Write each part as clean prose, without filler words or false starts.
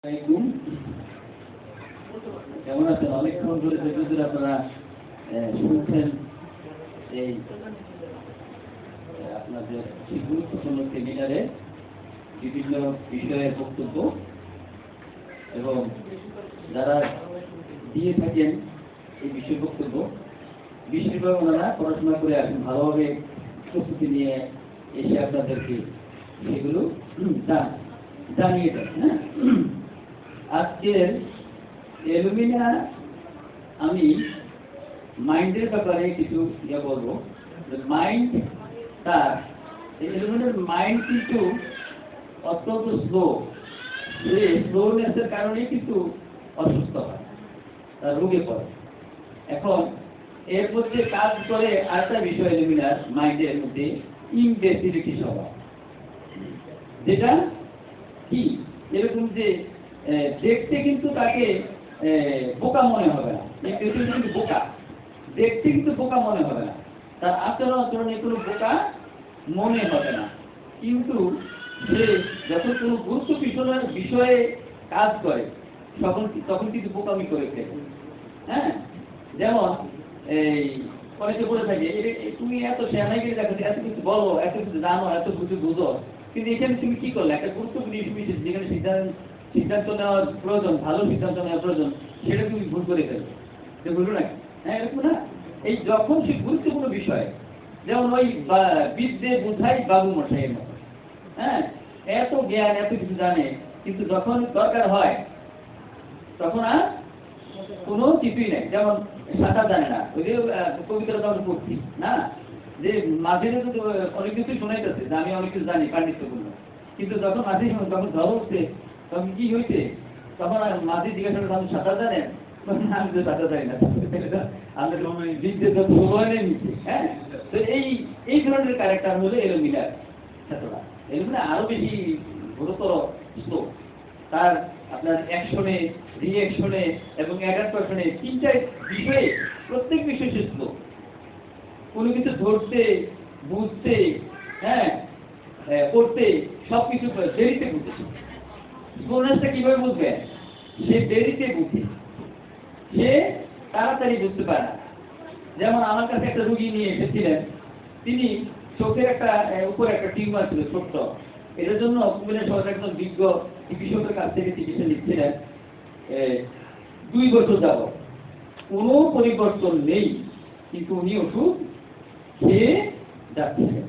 আলাইকুম। কেমন আছেন? অনেকক্ষণ ধরে যেগুলো আপনারা শুনছেন এই আপনাদের সেই গুরুত্বপূর্ণ সেমিনারে বিভিন্ন বিষয়ের বক্তব্য এবং যারা দিয়ে থাকেন এই বিষয় বক্তব্য বেশিরভাগ ওনারা পড়াশোনা করে আসেন, ভালোভাবে প্রস্তুতি নিয়ে এসে আপনাদেরকে সেগুলো জানিয়ে দেন। হ্যাঁ, আজকের এলুমিনা আমি মাইন্ডের ব্যাপারে কিছু বলবো। মাইন্ড তার এলুমিনার মাইন্ড কিন্তু অত্যন্ত স্লো, যে স্লোনেসের কারণে কিন্তু অসুস্থ হয়, তার রোগে পড়ে। এখন এর মধ্যে কাজ করে আরেকটা বিষয় এলুমিনার মাইন্ডের মধ্যে ইনডেসিভিটি স্বভাব, যেটা কি এরকম যে দেখতে কিন্তু তাকে বোকা মনে হবে না, কিন্তু বোকা দেখতে কিন্তু বোকা মনে হবে না, তার আচরণে কোনো বোকা মনে হবে না, কিন্তু সে যখন কোনো গুরুত্বপূর্ণ বিষয়ে কাজ করে তখন কিন্তু বোকামি করে ফেলে। হ্যাঁ, যেমন এই অনেকে বলে থাকে তুমি এত সেনাইগিরি দেখো, এত কিছু বলো, এত কিছু জানো, এত কিছু বুঝো, কিন্তু এখানে তুমি কি করলে? একটা গুরুত্বপূর্ণ বিষয় যেখানে সিদ্ধান্ত নেওয়ার প্রয়োজন, ভালো সিদ্ধান্ত নেওয়ার প্রয়োজন, সেটা তুমি ভুল করে ফেলবে। সে বললো নাকি? হ্যাঁ, এরকম না? এই যখন সে গুরুত্বপূর্ণ বিষয়, যেমন ওই বিদ্যে বুঝাই বাবু মশাইয়ের মতো, হ্যাঁ, এত জ্ঞান, এত কিছু জানে, কিন্তু যখন দরকার হয় তখন আর কোনো কিছুই নেই। যেমন সাঁতার জানে না, ওই যে কবিতাটা তখন পড়ছি না, যে মাঝে অনেক কিছু শোনাইতেছে যে আমি অনেক কিছু জানি পাণ্ডিত্যপূর্ণ, কিন্তু যখন মাঝে তখন ঝড় উঠছে, তখন কি হয়েছে? তখন মাঝে জিজ্ঞাসা করে আপনি সাঁতার জানেন? আমি তো সাঁতার জানি না, আমাদের বিদ্যুৎ সময় নিচ্ছে। হ্যাঁ, তো এই ধরনের ক্যারেক্টার হলো এলোমিনার ছাত্ররা। এলোমিনা আরো বেশি গুরুতর স্লো, তার আপনার অ্যাকশনে, রিঅ্যাকশনে এবং অ্যাডাপ্টেশনে তিনটা বিষয়ে, প্রত্যেক বিষয়ে সে স্লো। কোনো কিছু ধরতে, বুঝতে, হ্যাঁ, করতে সবকিছু দেরিতে বুঝতে। স্লোনেসটা কিভাবে বুঝবে? সে দেরিতে বুঝে, সে তাড়াতাড়ি বুঝতে পারে না। যেমন আমার কাছে একটা রুগী নিয়ে এসেছিলেন, তিনি চোখের উপরে একটা টিউমার ছিল ছোট্ট, এটার জন্য কুমিল্লা শহরের একজন বিজ্ঞ চিকিৎসকের কাছ থেকে চিকিৎসা নিচ্ছিলেন 2 বছর যাবত, কোনো পরিবর্তন নেই, কিন্তু উনি ওষুধ খেয়ে যাচ্ছিলেন।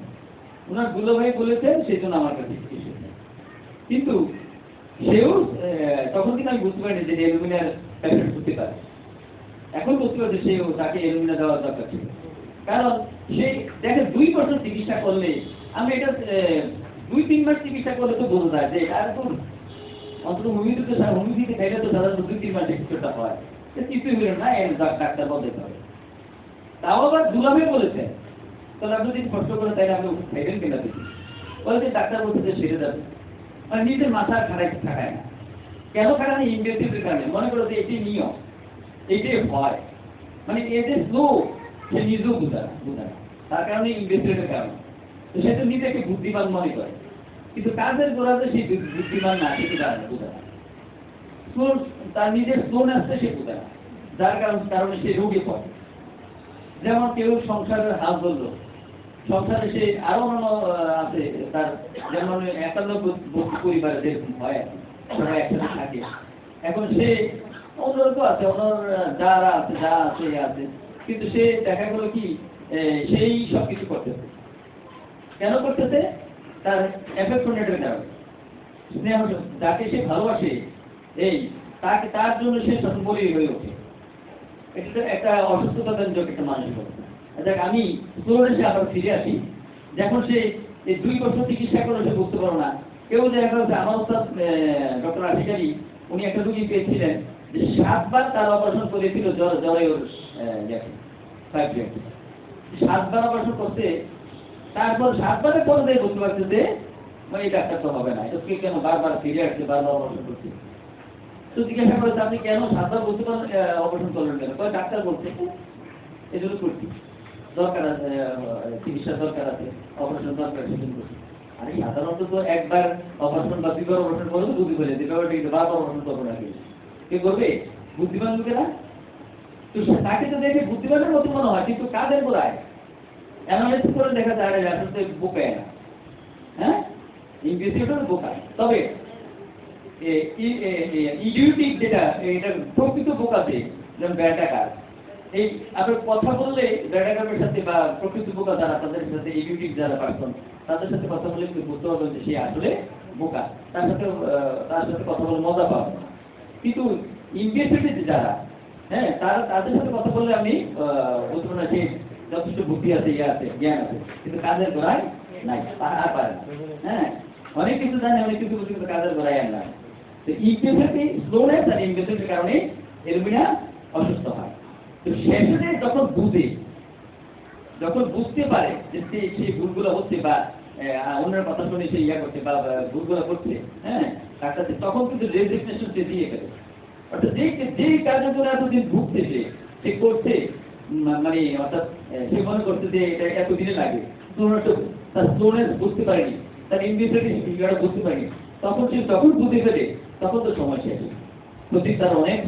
ওনার দুলাভাই বলেছেন সেই জন্য আমার কাছে এসেছেন, কিন্তু সেও তখন কিন্তু আমি বুঝতে পারিনি যে এলুমিনার প্যাশেন্ট হতে পারে। এখন বুঝতে পারছে সেও তাকে এলুমিনা দেওয়ার দরকার ছিল, কারণ সে দেখে 2 বছর চিকিৎসা করলে, আমি এটা 2-3 মাস চিকিৎসা করলে তো বোঝা যায় যে আর তো অন্তত হোমিওপ্যাথিতে খাইলে তো সাধারণত 2-3 মাসে কিছুটা হয়, কিছুই হলো না, ডাক্তার বলতে হবে। তাও আবার দুলাভাই বলেছে, তাহলে আপনি যদি কষ্ট করে তাই আপনি ওষুধ খাইবেন কেনা দেখি, বলে যে ডাক্তার বলছে যে সেরে যাবে। মানে নিজের মাথা খাটায় না। কেন খাটায় না? ইনভেস্টিভের কারণে। মনে করো যে এটি নিয়ম, এইটাই হয়, মানে এই যে স্লো, সে নিজেও বুঝে না, তার কারণে ইনভেস্টিভের কারণে। তো সে তো নিজেকে বুদ্ধিমান মনে করে, কিন্তু কাজের গোড়াতে সেই বুদ্ধিমান না, সেটি বুঝে না। তার নিজের স্লোন আসছে, সে বুঝে না, যার কারণে সে রোগে পড়ে। যেমন কেউ সংসারের হাল ধরলো, সংসারে সে আরো অন্য আছে, তার যেমন 91 পরিবারে যেরকম হয়, সবাই একসাথে থাকে। এখন সে অন্যরা তো আছে, অন্য যারা আছে, যা আছে আছে, কিন্তু সে দেখা গেল কি সেই সব কিছু করতেছে। কেন করতেছে? তার অ্যাফেকশনেটের কারণে, স্নেহ, যাকে সে ভালোবাসে, তার জন্য সে বলি হয়ে ওঠে। এটা একটা অসুস্থতাজনক একটা মানসিকতা। দেখ, আমি স্লোনেসে আবার ফিরে আসি। যখন সে এই 2 বছর চিকিৎসা করে সে বুঝতে পারো না, কেউ দেখা যাচ্ছে আমার ওস্তাদ ডক্টর আশিকারি, উনি একটা রুগী পেয়েছিলেন যে 7 বার তার অপারেশন করেছিল জরায়ুর 7 বার অপারেশন করতে, তারপর 7 বারের পরে বুঝতে পারছে যে এই ডাক্তার তো হবে না, এটা কেন বারবার ফিরে আসছে, বারবার অপারেশন করছে। তো জিজ্ঞাসা করেছে আপনি কেন 7 বার বুঝতে পারেন অপারেশন করলেন কেন? ডাক্তার বলছে এই জন্য করছি, দরকার আছে, চিকিৎসা দরকার আছে, অপারেশন দরকার, সেজন্য করছি। আরে সাধারণত তো একবার অপারেশন বা দুইবার অপারেশন করলে বুদ্ধি হয়ে যায়, ব্যাপারটা কিন্তু বারবার অপারেশন করবো না। কে করবে? বুদ্ধিমান লোকেরা। তো তাকে তো দেখে বুদ্ধিমানের মতো মনে হয়, কিন্তু কাদের গোড়ায় অ্যানালাইসিস করে দেখা যায় আসলে বোকায় না। হ্যাঁ, ইনভেস্টিগেটর বোকা। তবে ইডিওটিক যেটা, এটা প্রকৃত বোকাতে যেমন ব্যাটাকার, এই আপনার কথা বললে ব্যাটাকারের সাথে বা প্রকৃত বোকা যারা, তাদের সাথে ইডিওটিক যারা পারসন, তাদের সাথে কথা বলে একটু বুঝতে পারবেন যে সে আসলে বোকা। তার সাথে কথা বলে মজা পাবেন। কিন্তু ইনভেস্টিগেটর যারা, হ্যাঁ, তাদের সাথে কথা বললে আমি বুঝবো না যে যথেষ্ট বুদ্ধি আছে, ইয়ে আছে, জ্ঞান আছে, কিন্তু কাজের গোড়ায় নাই, তারা আর পারে না। হ্যাঁ, অনেক কিছু জানে, অনেক কিছু বুঝে, কিন্তু কাজের গোড়ায় আর নাই। তো ইনভেস্টিগেটর স্লোনেস আর ইনভেস্টিগেটরের কারণে এলুমিনা অসুস্থ হয়। তো শেষে যখন বুঝতে পারে যে সেই ভুলগুলো হচ্ছে বা অন্যের কথা শুনে সে ইয়া করছে বা ভুলগুলো করছে, হ্যাঁ, ডাক্তার, তখন কিন্তু রেজিগনেশন সে দিয়ে ফেলে। অর্থাৎ যেই কাজের জন্য এতদিন ভুগছে সে করছে, মানে অর্থাৎ সে মনে করছে যে এটা এতদিনে লাগে, তার স্লোনেস বুঝতে পারেনি, তার ইনভেস্টিগেশন বুঝতে পারেনি, তখন সে যখন বুঝতে ফেলে তখন তো সময় শেষ, প্রতি তার অনেক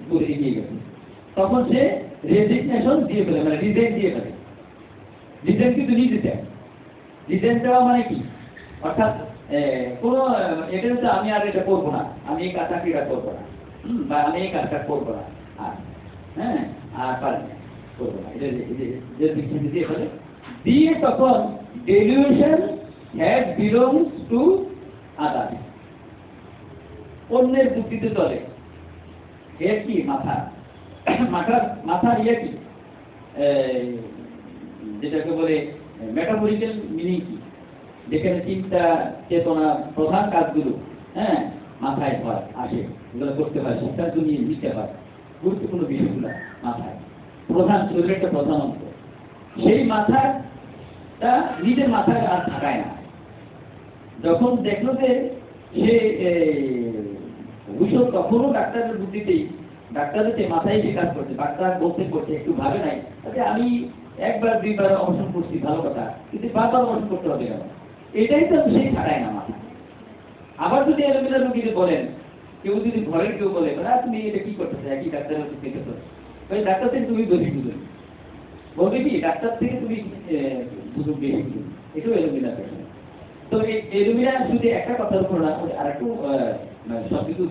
দূরে এগিয়ে গেছে। তখন সে রেজিগনেশন দিয়ে ফেলে, মানে রিজাইন দিয়ে ফেলে। রিজাইন কিন্তু নিজে দেয়। রিজাইন দেওয়া মানে কি? অর্থাৎ কোনো এটা হচ্ছে আমি আর এটা করবো না, আমি এই চাকরিটা করবো না, বা আমি এই কাজটা করবো না, আর হ্যাঁ আর পারি না, করবো না, এটা দিয়ে ফেলে। দিয়ে তখন delusion had belongs to other, অন্যের বুদ্ধিতে চলে। এর কি মাথার ইয়ে কি, যেটাকে বলে মেটাফরিক্যাল মিনিং কি, যেখানে চিন্তা চেতনা প্রধান কাজগুলো, হ্যাঁ, মাথায় হয়, আসে, এগুলো করতে হয়, সিদ্ধান্ত নিয়ে নিতে হয়, গুরুত্বপূর্ণ বিষয়গুলো মাথায় প্রধান, শরীরের একটা প্রধান অংশ। সেই মাথাটা নিজের মাথায় আর থাকায় না। যখন দেখলো যে সে ভবিষ্যৎ, তখনও ডাক্তারের বুদ্ধিতেই, ডাক্তারের যে মাথায় সে কাজ করছে, ডাক্তার বলতে করছে, একটু ভাবে নাই যে আমি একবার দুইবার অবসান করছি, ভালো কথা, কিন্তু বারবার অবসান করতে হবে কেন? এটাই তো সেই থাকায় না মাথা। আবার যদি এলোমেলো রোগীকে বলেন, কেউ যদি ঘরের কেউ বলে তুমি এটা কি করতেছো, একই ডাক্তারের ওষুধ খেতেছো, ডাক্তার থেকে তুমি বেশি বুঝো, বলবে কি ডাক্তার থেকে তুমি বুঝো বেশি বুঝো, এটাও এলোমেলা পেশা। তো এই এলোমেলা শুধু একটা কথার উপর না, আর একটু সবকিছু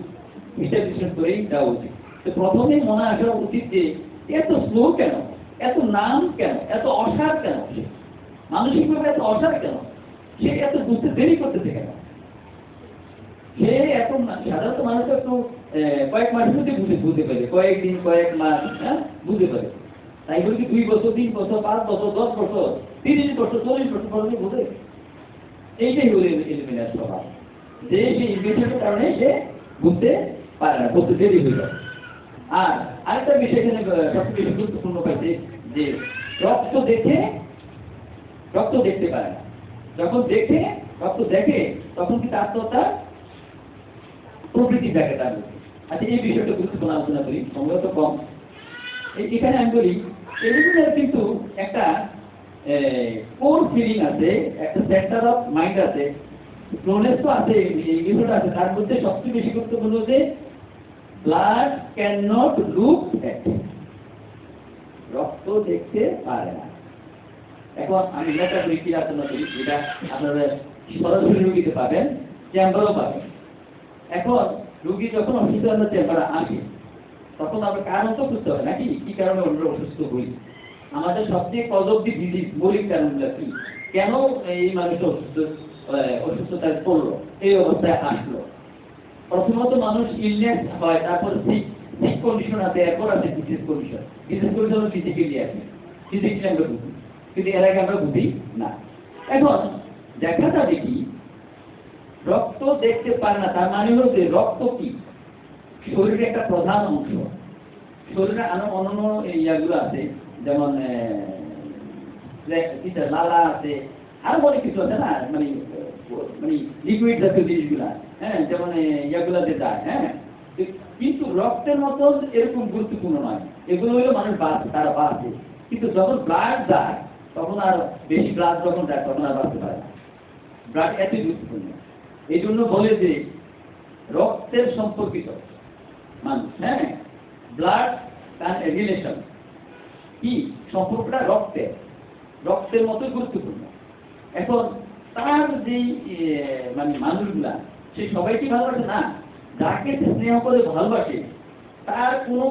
হিসাব বিশ্লেষণ করেই দেওয়া উচিত। তো প্রথমে মনে আসা উচিত যে এত স্লো কেন, এত নাম কেন, এত অসার কেন, মানসিকভাবে এত অসার কেন, সে এত বুঝতে দেরি করতেছে কেন? সে এত সাধারণত মানুষ একটু কয়েক মাসের মধ্যে বুঝতে পারে, কয়েকদিন, কয়েক মাস, হ্যাঁ, বুঝতে পারে। তাই বলি কি 2 বছর, 3 বছর, 5 বছর, 10 বছর, 30 বছর, 40 বছর পর্যন্ত বুঝে? এইটাই হলো এলিমিনার স্বভাব, যে সেই ইনভেস্টের কারণে সে বুঝতে পারে না, বুঝতে দেরি হয়ে যায়। আর আরেকটা বিষয় এখানে সবচেয়ে বেশি গুরুত্বপূর্ণ পাইছে যে রক্ত দেখতে পারে না। যখন রক্ত দেখে তখন কিন্তু আত্মহত্যা প্রকৃতি দেখে তার মধ্যে। আচ্ছা, এই বিষয়টা গুরুত্বপূর্ণ আলোচনা করি, সময় তো কম। এখানে আমি বলি এলিমিনার কিন্তু একটা কোর ফিলিং আছে, একটা সেন্টার অফ মাইন্ড আছে, স্লোনেস তো আছে, এই বিষয়টা আছে। তার মধ্যে সবচেয়ে বেশি গুরুত্বপূর্ণ হচ্ছে blood can not look at, রক্ত দেখতে পারে না। এখন আমি এটা কি আলোচনা করি, এটা আপনারা সরাসরি রুগীতে পাবেন, চেম্বারও পাবেন। এখন রুগী যখন অসুস্থ চেম্বারে আসে, তখন আমরা কারণ তো বুঝতে হবে নাকি, কি কারণে আমরা অসুস্থ হই, আমাদের সবচেয়ে কজ অফ দি ডিজিজ, মৌলিক কারণগুলো কি, কেন এই মানুষটা অসুস্থতায় পড়লো, এই অবস্থায় আসলো। প্রথমত মানুষ ইলনেস হয়, তারপর সিক কন্ডিশন আছে, এরপর আছে disease condition. Disease condition physically আছে, ফিজিক্যালি আমরা বুঝি, কিন্তু এর আগে আমরা বুঝি না। এখন দেখা যাবে কি, রক্ত দেখতে পারে না, তার মানে হলো যে রক্ত কি শরীরের একটা প্রধান অংশ। শরীরে অন্যান্য ইয়াগুলো আছে, যেমন লালা আছে, আরো অনেক কিছু আছে না, মানে লিকুইড জাতীয় জিনিসগুলা, হ্যাঁ, যেমন ইয়াগুলাতে যায়, হ্যাঁ, কিন্তু রক্তের মতন এরকম গুরুত্বপূর্ণ নয়। এগুলো হলো মানুষ বাঁচে, তারা বাঁচে, কিন্তু যখন ব্লাড যায় তখন আর বেশি ব্লাড যখন যায় তখন আর বাঁচতে পারে না। ব্লাড এতই গুরুত্বপূর্ণ। এই জন্য বলে যে রক্তের সম্পর্কিত মানুষ, হ্যাঁ, ব্লাড রিলেশন কি সম্পর্কটা রক্তের মতো গুরুত্বপূর্ণ। এখন তার যে মানে মানুষগুলা সে সবাইকে ভালোবাসে না, যাকে স্নেহ করে ভালোবাসে তার কোনো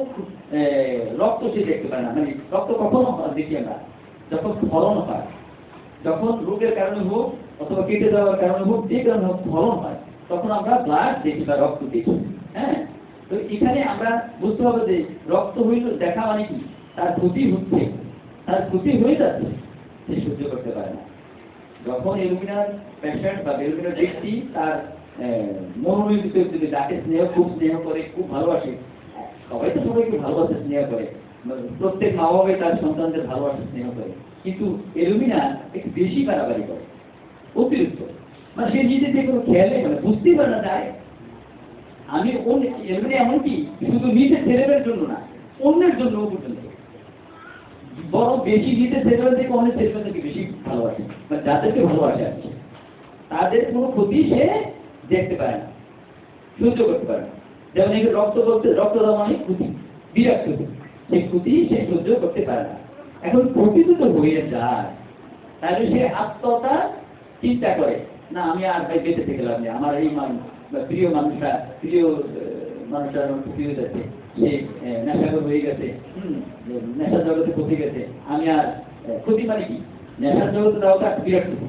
রক্ত সে দেখতে পায় না। মানে রক্ত কখনো দেখি আমরা যখন ফলন হয়, যখন রোগের কারণে হোক অথবা কেটে যাওয়ার কারণে হোক, যে কারণে হোক ফলন হয়, তখন আমরা ব্লাড দেখি বা রক্ত দেখি। হ্যাঁ, তো এখানে আমরা বুঝতে হবে যে রক্ত হইল দেখা মানে কি তার ক্ষতি হচ্ছে, তার ক্ষতি হয়ে যাচ্ছে, সে সহ্য করতে পারে না। যখন এলুমিনার পেশেন্ট বা এলুমিনার ব্যক্তি তার মনোনীত যদি যাকে খুব স্নেহ করে, খুব ভালোবাসে, সবাই তো সবাইকে ভালোবাসে স্নেহ করে, প্রত্যেক মা বাবাই তার সন্তানদের ভালোবাসে স্নেহ করে, কিন্তু এলুমিনা একটু বেশি বাড়াবাড়ি করে, অতিরিক্ত। মানে সে নিজে থেকে কোনো খেয়ালে মানে বুঝতেই পারে না যায় আমি এলুমিনা এমনকি শুধু নিজের ছেলেমেয়ের জন্য না, অন্যের জন্য পর্যন্ত বড় বেশি নিজের ছেলেমেয়ে থেকে অনেক ছেলেমেয়েদেরকে বেশি ভালোবাসে, মানে যাদেরকে ভালোবাসে আছে তাদের কোনো ক্ষতি সে দেখতে পারে না, সহ্য করতে পারে না। যেমন এই রক্তদান মানে ক্ষতি, বিরাট ক্ষতি, সেই ক্ষতি সে সহ্য করতে পারে না। এখন ক্ষতি তো হয়ে যায়, তাহলে সে আত্মহত্যা চিন্তা করে না, আমি আর ভাই বেঁচে থেকে লাভ নেই, আমার এই প্রিয় মানুষটা ক্ষতি হয়ে যাচ্ছে, সে নেশাখোর হয়ে গেছে, নেশার জগতে পৌঁছে গেছে, আমি আর ক্ষতি মানে কি নেশার জগতে যাওয়া তো বিরাট ক্ষতি,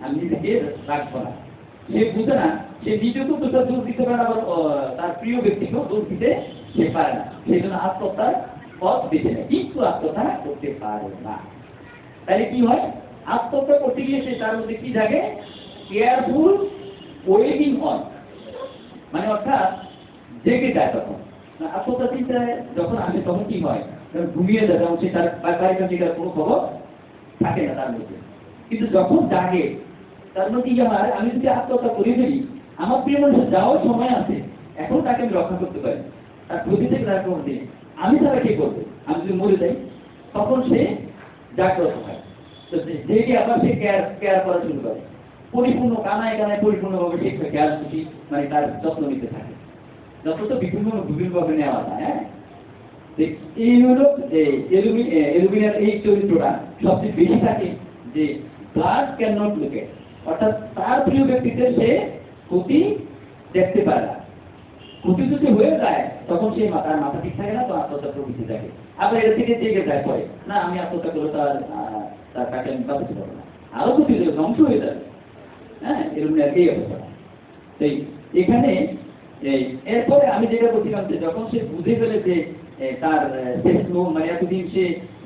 আমি নিজেকে রাখবো না। সে বুঝে না, সে নিজেকেও তো দোষ দিতে পারে না, আবার তার প্রিয় ব্যক্তিকেও দোষ দিতে সে পারে না, সেই জন্য আত্মহত্যার পথ বেছে নেয়, কিন্তু আত্মহত্যা করতে পারে না। তাহলে কি হয়, আত্মহত্যা করতে গিয়ে সে তার মধ্যে কি থাকে, কেয়ারফুল ওয়েটিং অন, মানে অর্থাৎ জেগে যায়। তখন আত্মহত্যা চিন্তায় যখন আসে তখন কি হয়, ঘুমিয়ে যায়, তখন সে তার পারিপার্শ্বিকের কোনো খবর থাকে না তার মধ্যে। কিন্তু যখন জাগে তার মধ্যে আমি যদি আত্মহত্যা করে ফেলি, আমার প্রিয় মানুষের যাওয়ার সময় আছে, এখন তাকে আমি রক্ষা করতে পারি, তার ক্ষতি থেকে রাখার মধ্যে আমি তারা কে করবো, আমি যদি মরে যাই, তখন সে জাগ্রত হয়। তো জেগে আবার সে কেয়ার করা শুরু করে, পরিপূর্ণ কানায় পরিপূর্ণভাবে সে খেয়াল খুশি মানে তার যত্ন নিতে থাকে, যত তো বিভিন্নভাবে নেওয়া যায়। হ্যাঁ, এই হলো এলুমিনার এই চরিত্রটা সবচেয়ে বেশি থাকে যে blood can not look at, অর্থাৎ তার প্রিয় ব্যক্তিদের সে ক্ষতি দেখতে পারে না। ক্ষতি যদি হয়ে যায় তখন সে তার মাথা ঠিক থাকে না, তো আত্মহত্যা প্রবৃত্তি থাকে। আবার এটা থেকে জেগে যায় পরে, না আমি আত্মহত্যা করলে তাকে আমি বাঁচাতে পারবো না, আরো ক্ষতি হয়ে ধ্বংস হয়ে যাবে। হ্যাঁ, এরকম এই অবস্থা। এখানে এরপরে আমি যেটা বলছিলাম যে যখন সে বুঝে ফেলে যে তার মানে এতদিন সে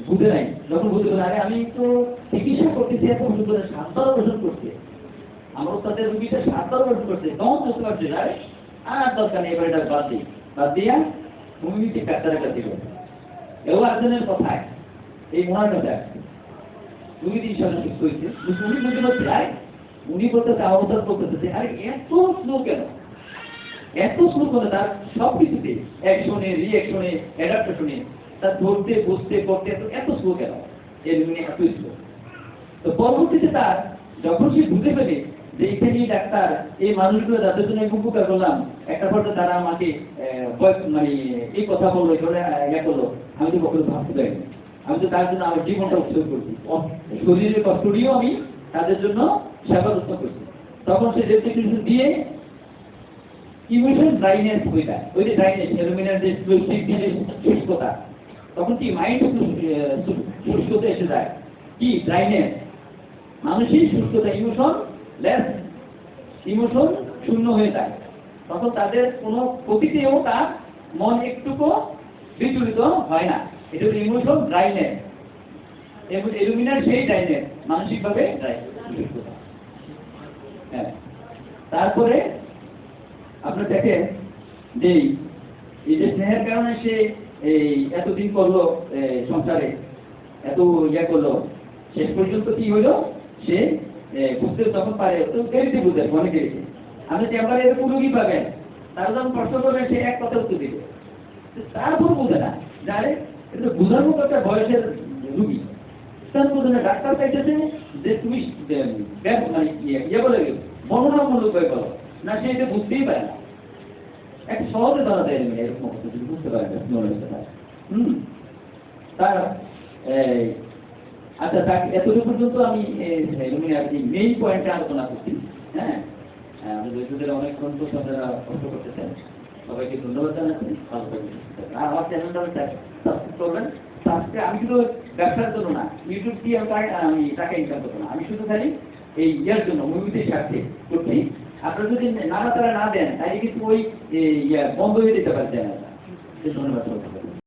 বুঝে নাই, যখন বুঝে ফেলে আরে আমি তো চিকিৎসা করতেছি, এত ওষুধ করে 7 ওষুধ করছে, আমার তাদের রুগীটা 7 ওষুধ করছে, তখন বুঝতে পারছে আরে আর দরকার নেই, এবার এটা বাদ দিয়া হোমিওপ্যাথি ডাক্তারের কাছে গেল। এও একজনের কথায় এই ওনার কথায় রুগী 3 সালে সুস্থ হয়েছে, উনি বুঝতে পারছে উনি বলতেছে অবস্থান করতেছে আরে এত স্লো কেন, এত স্লো করে তার সবকিছুতে অ্যাকশনে রিঅ্যাকশনে অ্যাডাপ্টেশনে তার ধরতে বুঝতে করতে এত স্লো কেন, এর এত স্লো। তো পরবর্তীতে তার যখন সে বুঝে ফেলে যে এখানে ডাক্তার এই মানুষগুলো যাদের জন্য উপকার করলাম, একটা পর্যায়ে তারা আমাকে মানে এই কথা বললো, ইয়া করলো, আমি তো কখনো ভাবতে পারিনি, আমি তো তার জন্য আমার জীবনটা উৎসর্গ করছি, শরীরের কষ্ট নিয়েও আমি তাদের জন্য সেবা যত্ন করছি। তখন সে ডেসক্রিপশন দিয়ে ইমোশন ড্রাইনেস হয়ে যায়, ওই যে ড্রাইনেস এলুমিনার যে শুষ্কতা, তখন কি মাইন্ড শুষ্কতা এসে যায়, কি ড্রাইনেস মানসিক সুস্থতা, ইমোশন শূন্য হয়ে যায়। তখন তাদের কোনো প্রতিক্রিয়াও তার মন একটুকু বিচলিত হয় না, এটা হলো ইমোশন ড্রাইনেস। এবং এলুমিনার সেই ড্রাইনেস মানসিকভাবে সুস্থতা। হ্যাঁ, তারপরে আপনি দেখেন যে এই যে স্নেহের কারণে সে এই এতদিন করলো সংসারে, এত ইয়া করলো, শেষ পর্যন্ত কি হলো, সে বুঝতে যখন পারে, তো দেরিতে বুঝে অনেক দেরিতে। আপনি চেম্বারে এরকম রুগী পাবেন, তারা যখন প্রশ্ন করবেন সে এক কথা উত্তর দিবে, তারপর বুঝে না, জানে এটা বোঝার মতো একটা বয়সের রুগী, তার প্রথমে ডাক্তার চাইতেছে যে তুমি মানে ইয়ে বলে বর্ণনামূলক বই বলো না, সে এটা বুঝতেই পারে না। একটা সহজে ধরা যায় না, এরকম অবস্থা যদি বুঝতে পারে না মনে হতে পারে। তার আচ্ছা, তাকে এতটুকু পর্যন্ত আমি আর কি মেইন পয়েন্টে আলোচনা করছি। হ্যাঁ, আমাদের বৈদ্যুতের অনেকক্ষণ তো আপনারা কষ্ট করতেছেন, সবাইকে ধন্যবাদ জানাচ্ছি। ভালো থাকবেন। আর আমার চ্যানেলটা সাবস্ক্রাইব করবেন। আজকে আমি শুধু ব্যবসার জন্য না, ইউটিউব দিয়ে আমি টাকা ইনকাম করবো না, আমি শুধু খালি এই ইয়ার জন্য মুভিতে স্বার্থে করছি। আপনারা যদি নাড়াতাড়া না দেন তাহলে কিন্তু ওই বন্ধ হয়ে দিতে পারে চ্যানেলটা। ধন্যবাদ।